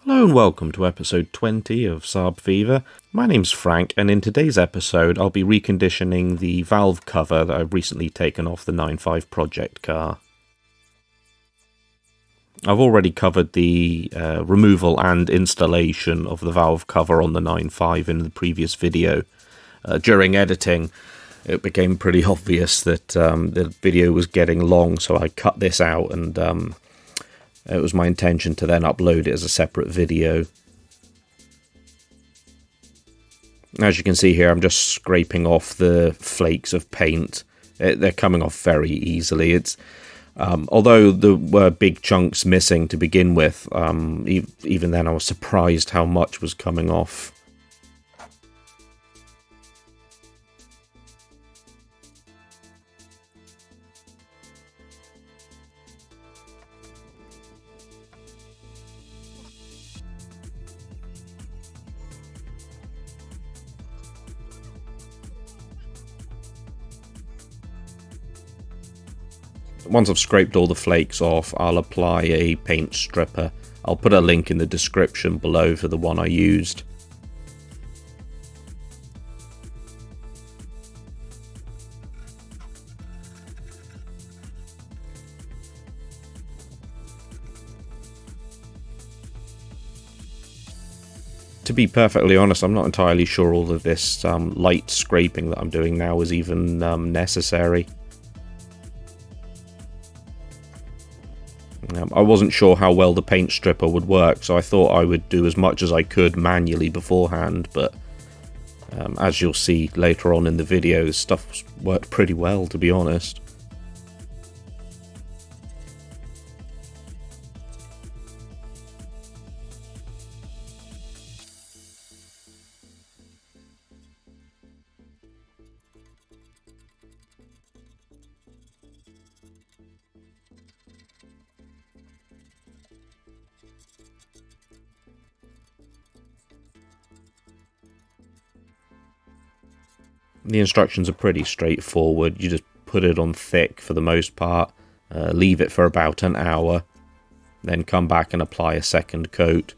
Hello and welcome to episode 20 of SAAB Fever. My name's Frank, and in today's episode I'll be reconditioning the valve cover that I've recently taken off the 9.5 project car. I've already covered the removal and installation of the valve cover on the 9.5 in the previous video. During editing, it became pretty obvious that the video was getting long, so I cut this out, and it was my intention to then upload it as a separate video. As you can see here, I'm just scraping off the flakes of paint. They're coming off very easily. It's although there were big chunks missing to begin with, even then I was surprised how much was coming off. Once I've scraped all the flakes off, I'll apply a paint stripper. I'll put a link in the description below for the one I used. To be perfectly honest, I'm not entirely sure all of this light scraping that I'm doing now is even necessary. I wasn't sure how well the paint stripper would work, so I thought I would do as much as I could manually beforehand, but as you'll see later on in the video, stuff worked pretty well, to be honest. The instructions are pretty straightforward. You just put it on thick for the most part, leave it for about an hour, then come back and apply a second coat.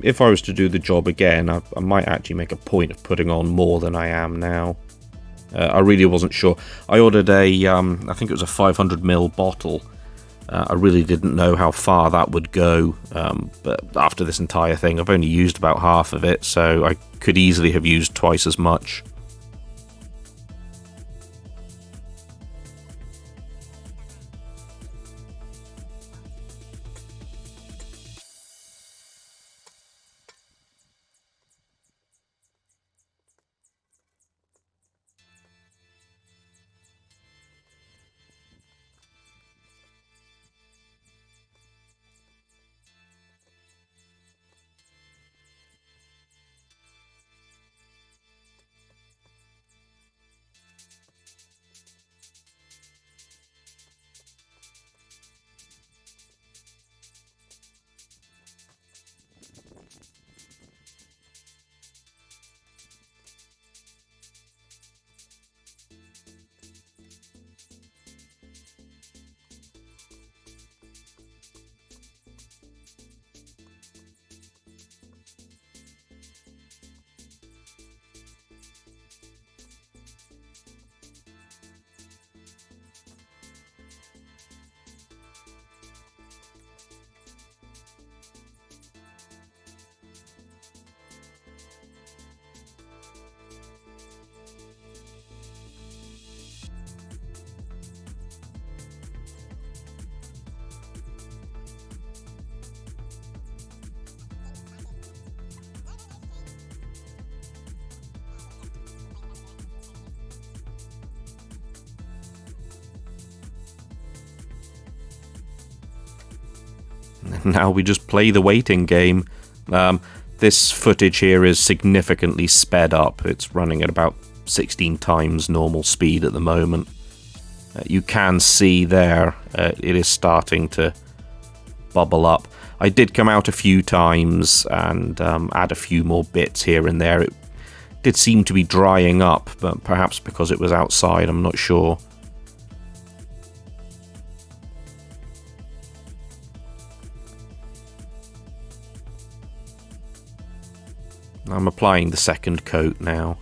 If I was to do the job again, I might actually make a point of putting on more than I am now. I really wasn't sure. I ordered a, I think it was a 500ml bottle. I really didn't know how far that would go, but after this entire thing, I've only used about half of it, so I could easily have used twice as much. now we just play the waiting game. This footage here is significantly sped up. It's running at about 16 times normal speed at the moment. You can see there it is starting to bubble up. I did come out a few times and add a few more bits here and there. It did seem to be drying up, but perhaps because it was outside, I'm not sure. I'm applying the second coat now.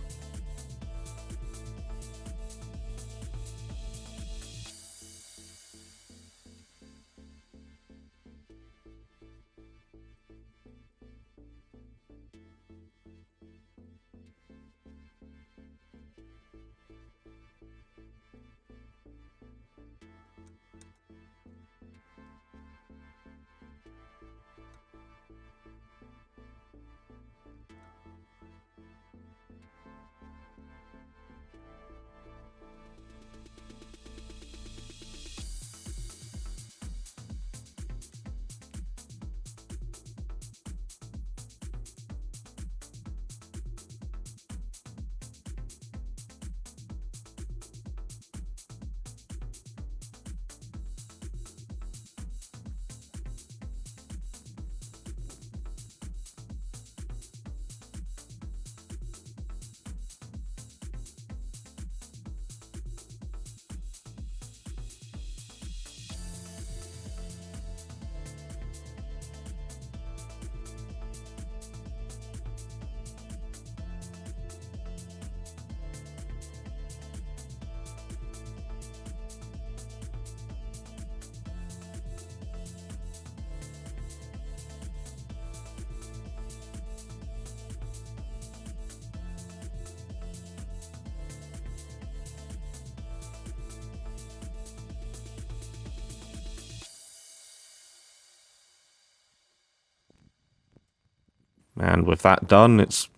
And with that done, it's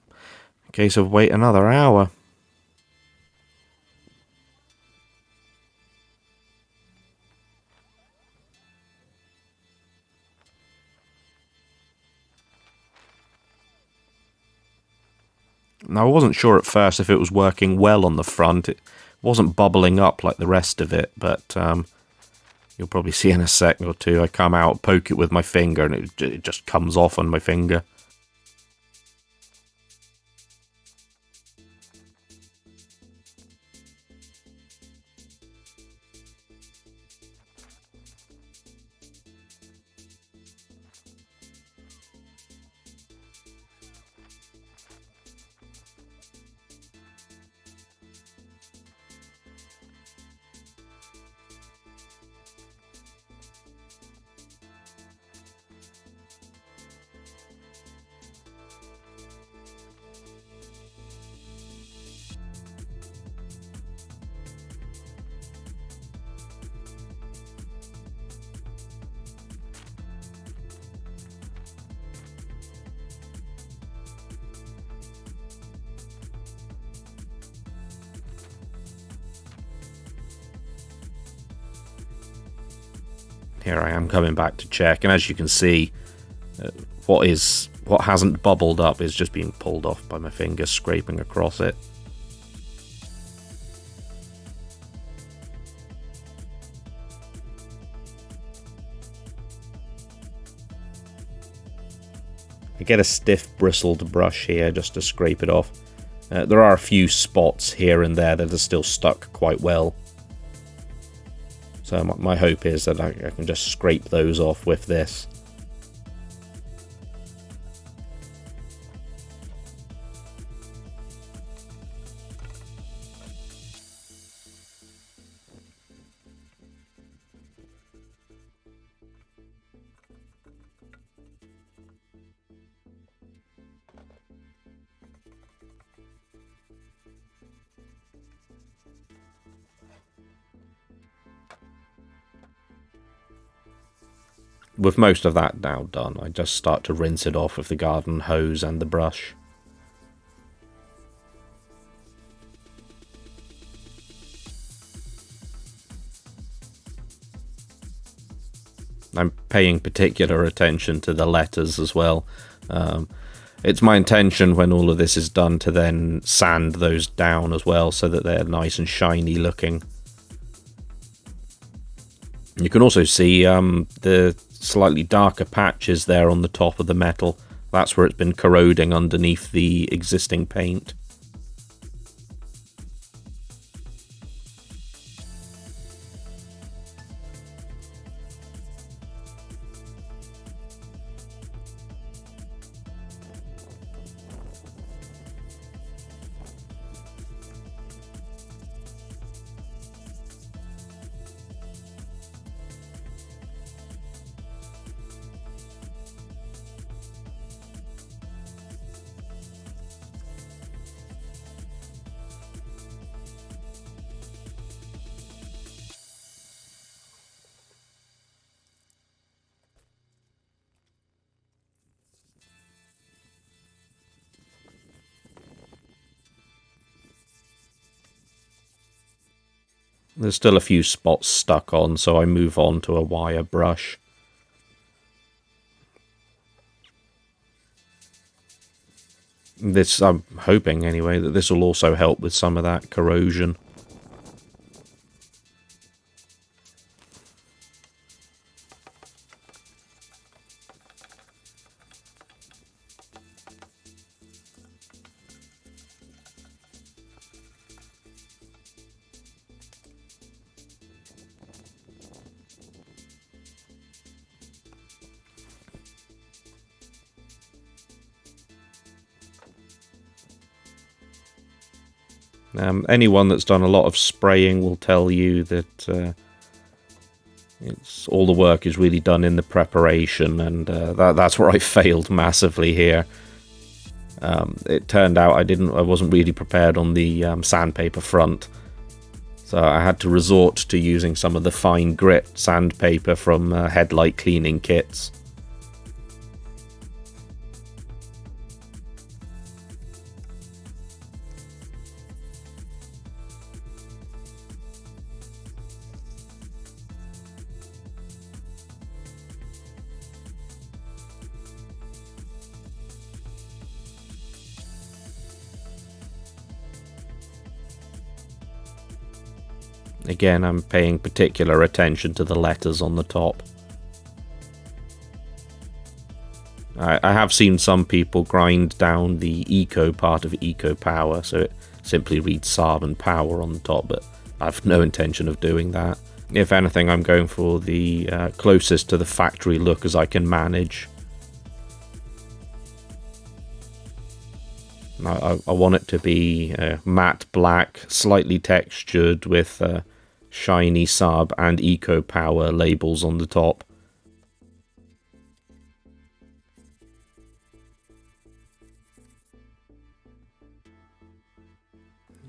a case of wait another hour. Now, I wasn't sure at first if it was working well on the front. It wasn't bubbling up like the rest of it, but you'll probably see in a second or two. I come out, poke it with my finger, and it just comes off on my finger. Here I am coming back to check, and as you can see, what hasn't bubbled up is just being pulled off by my finger scraping across it. I get a stiff bristled brush here just to scrape it off. There are a few spots here and there that are still stuck quite well. So my hope is that I can just scrape those off with this. With most of that now done, I just start to rinse it off with the garden hose and the brush. I'm paying particular attention to the letters as well. It's my intention when all of this is done to then sand those down as well so that they're nice and shiny looking. You can also see the slightly darker patches there on the top of the metal. That's where it's been corroding underneath the existing paint. There's still a few spots stuck on, so I move on to a wire brush. This, I'm hoping anyway, that this will also help with some of that corrosion. Anyone that's done a lot of spraying will tell you that it's all the work is really done in the preparation, and that's where I failed massively here. It turned out I wasn't really prepared on the sandpaper front, so I had to resort to using some of the fine grit sandpaper from headlight cleaning kits. Again, I'm paying particular attention to the letters on the top. I have seen some people grind down the eco part of eco power, so it simply reads SAAB and power on the top, but I have no intention of doing that. If anything, I'm going for the closest to the factory look as I can manage. I want it to be matte black, slightly textured with shiny SAAB and eco power labels on the top.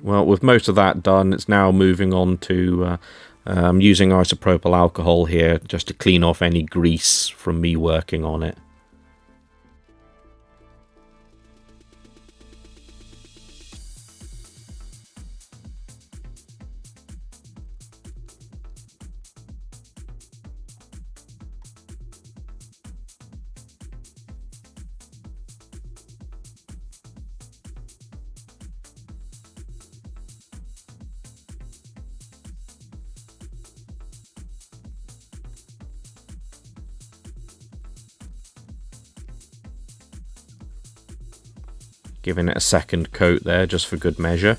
Well, with most of that done, it's now moving on to I'm using isopropyl alcohol here just to clean off any grease from me working on it. Giving it a second coat there just for good measure.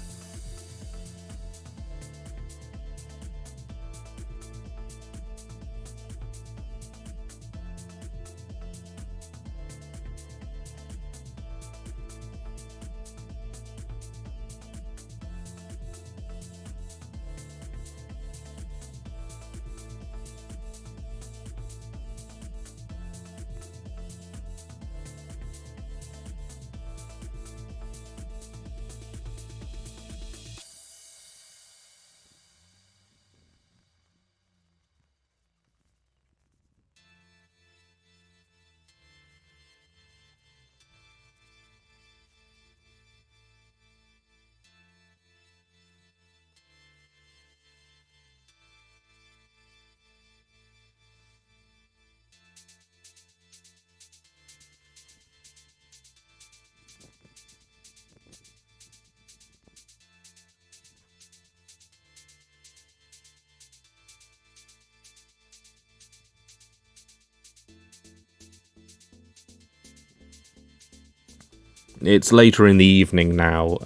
It's later in the evening now.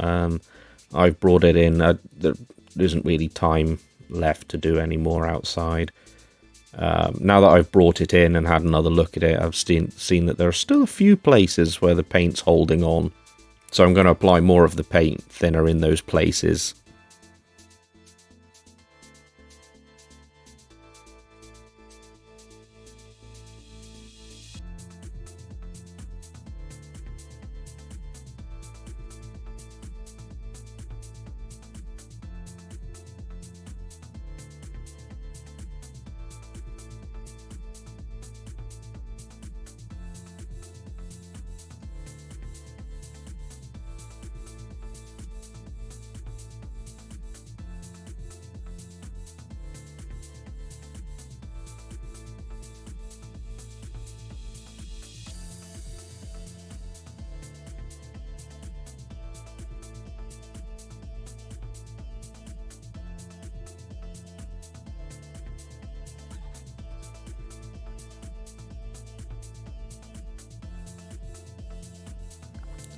I've brought it in. There isn't really time left to do any more outside. Now that I've brought it in and had another look at it, I've seen that there are still a few places where the paint's holding on. So I'm going to apply more of the paint thinner in those places.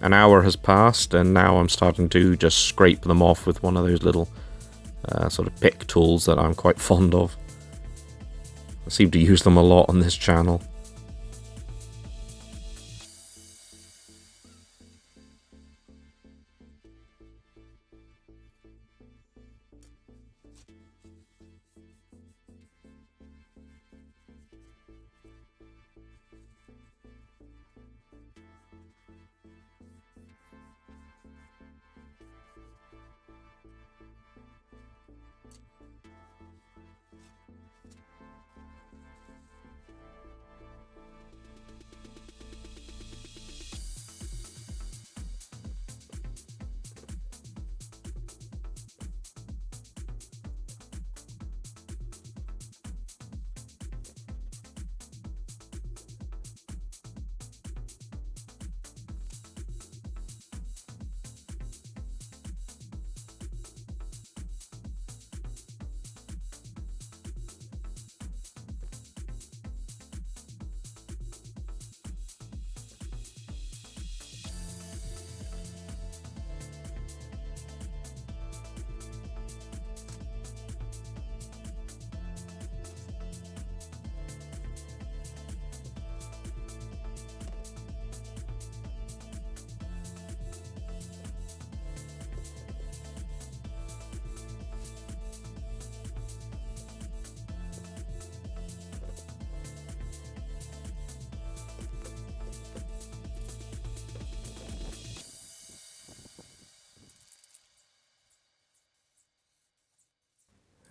An hour has passed, and now I'm starting to just scrape them off with one of those little sort of pick tools that I'm quite fond of. I seem to use them a lot on this channel.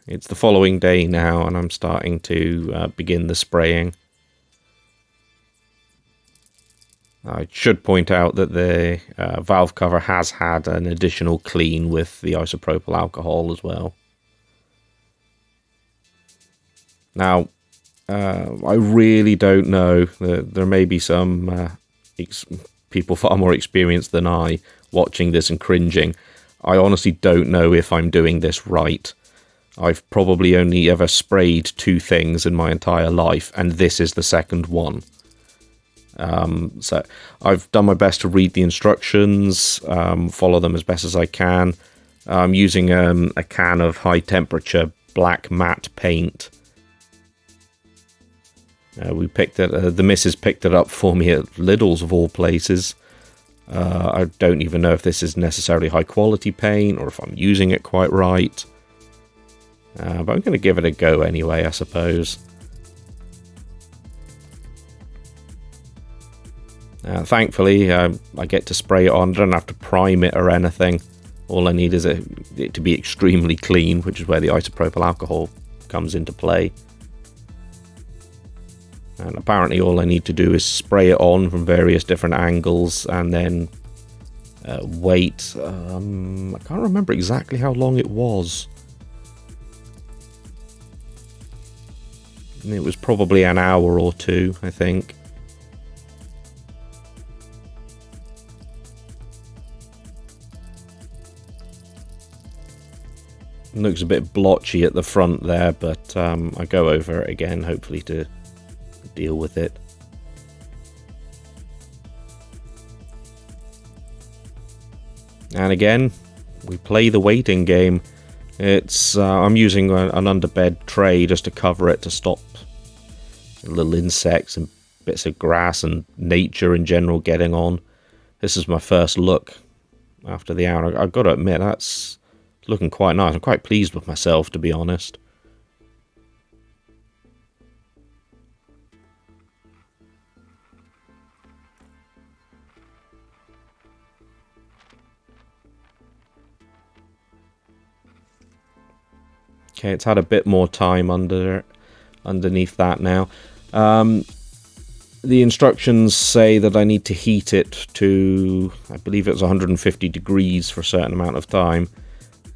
It's the following day now, and I'm starting to begin the spraying. I should point out that the valve cover has had an additional clean with the isopropyl alcohol as well. Now, I really don't know. There may be some people far more experienced than I watching this and cringing. I honestly don't know if I'm doing this right. I've probably only ever sprayed 2 things in my entire life, and this is the second one. So I've done my best to read the instructions, follow them as best as I can. I'm using a can of high temperature black matte paint. We picked it. The missus picked it up for me at Lidl's of all places. I don't even know if this is necessarily high quality paint or if I'm using it quite right. But I'm going to give it a go anyway, I suppose. Thankfully, I get to spray it on. I don't have to prime it or anything. All I need is it to be extremely clean, which is where the isopropyl alcohol comes into play. And apparently all I need to do is spray it on from various different angles and then wait. I can't remember exactly how long it was. It was probably an hour or 2, I think. It looks a bit blotchy at the front there, but I go over it again, hopefully to deal with it. And again, we play the waiting game. It's I'm using an underbed tray just to cover it to stop little insects and bits of grass and nature in general getting on. This is my first look after the hour. I've got to admit, that's looking quite nice. I'm quite pleased with myself, to be honest. Okay, it's had a bit more time underneath that now. The instructions say that I need to heat it to, I believe it's 150 degrees for a certain amount of time.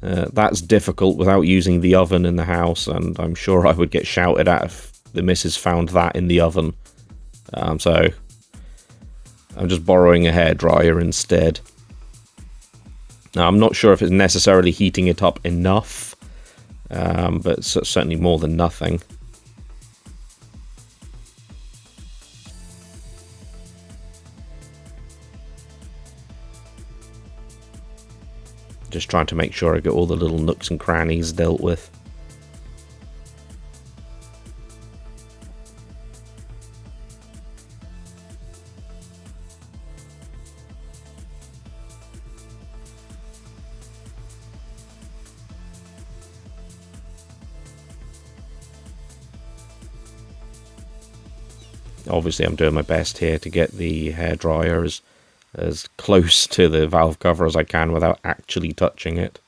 That's difficult without using the oven in the house, and I'm sure I would get shouted at if the missus found that in the oven. So I'm just borrowing a hairdryer instead. Now, I'm not sure if it's necessarily heating it up enough, but it's certainly more than nothing. Just trying to make sure I get all the little nooks and crannies dealt with. Obviously, I'm doing my best here to get the hairdryer as close to the valve cover as I can without actually touching it.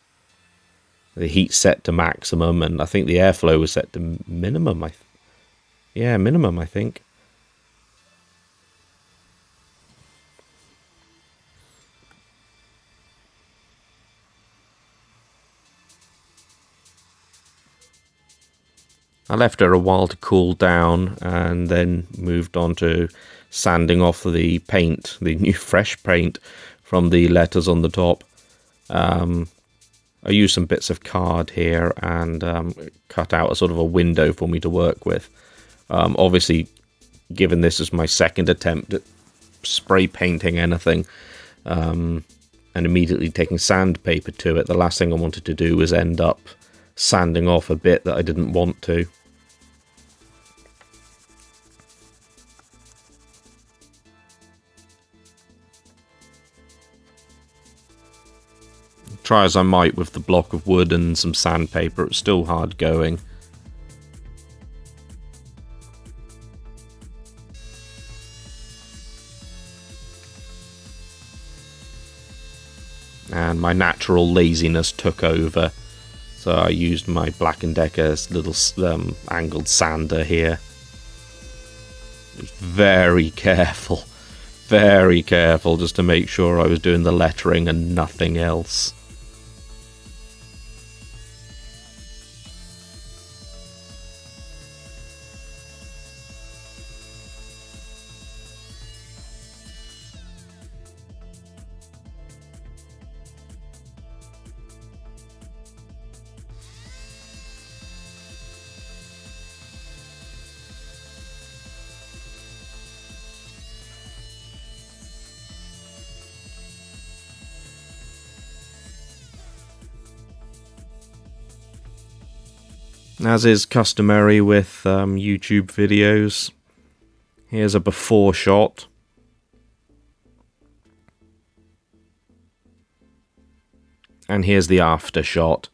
The heat's set to maximum, and I think the airflow was set to minimum. Minimum, I think. I left her a while to cool down and then moved on to sanding off the paint, the new fresh paint from the letters on the top. I used some bits of card here and cut out a sort of a window for me to work with. Obviously, given this is my second attempt at spray painting anything and immediately taking sandpaper to it, the last thing I wanted to do was end up sanding off a bit that I didn't want to. Try as I might with the block of wood and some sandpaper, it's still hard going. And my natural laziness took over, so I used my Black & Decker's little angled sander here. Very careful just to make sure I was doing the lettering and nothing else. As is customary with YouTube videos, here's a before shot. And here's the after shot.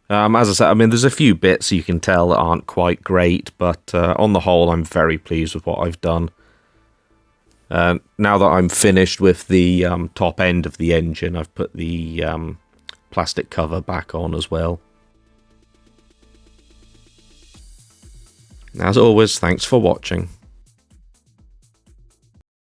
As I said, I mean, there's a few bits you can tell that aren't quite great, but on the whole, I'm very pleased with what I've done. Now that I'm finished with the top end of the engine, I've put the plastic cover back on as well. As always, thanks for watching.